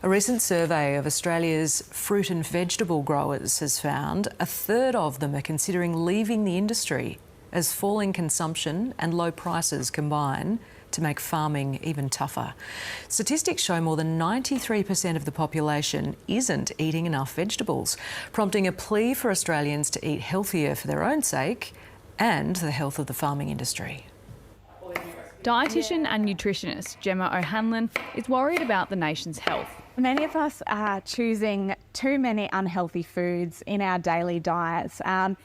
A recent survey of Australia's fruit and vegetable growers has found a third of them are considering leaving the industry as falling consumption and low prices combine to make farming even tougher. Statistics show more than 93% of the population isn't eating enough vegetables, prompting a plea for Australians to eat healthier for their own sake and the health of the farming industry. Dietitian and nutritionist Gemma O'Hanlon is worried about the nation's health. Many of us are choosing too many unhealthy foods in our daily diets. And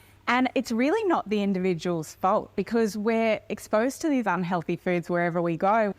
it's really not the individual's fault because we're exposed to these unhealthy foods wherever we go.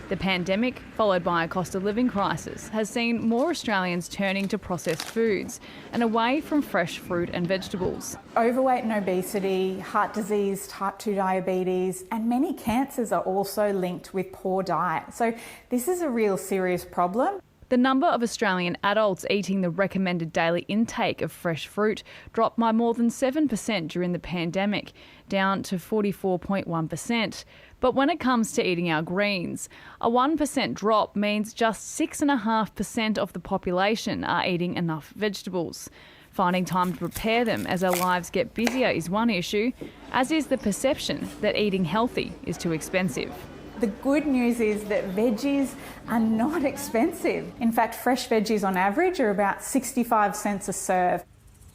The pandemic, followed by a cost of living crisis, has seen more Australians turning to processed foods and away from fresh fruit and vegetables. Overweight and obesity, heart disease, type 2 diabetes, and many cancers are also linked with poor diet. So this is a real serious problem. The number of Australian adults eating the recommended daily intake of fresh fruit dropped by more than 7% during the pandemic, down to 44.1%. But when it comes to eating our greens, a 1% drop means just 6.5% of the population are eating enough vegetables. Finding time to prepare them as our lives get busier is one issue, as is the perception that eating healthy is too expensive. The good news is that veggies are not expensive. In fact, fresh veggies on average are about 65 cents a serve.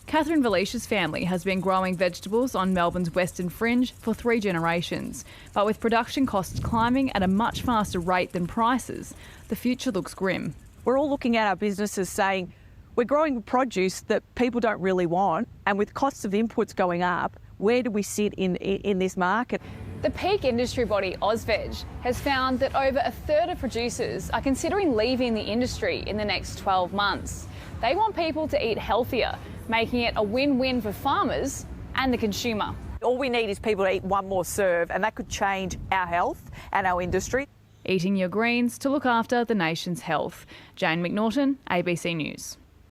Catherine Valicia's family has been growing vegetables on Melbourne's Western Fringe for 3 generations. But with production costs climbing at a much faster rate than prices, the future looks grim. We're all looking at our businesses saying, we're growing produce that people don't really want, and with costs of inputs going up, where do we sit in this market? The peak industry body AusVeg has found that over a third of producers are considering leaving the industry in the next 12 months. They want people to eat healthier, making it a win-win for farmers and the consumer. All we need is people to eat one more serve, and that could change our health and our industry. Eating your greens to look after the nation's health. Jane McNaughton, ABC News.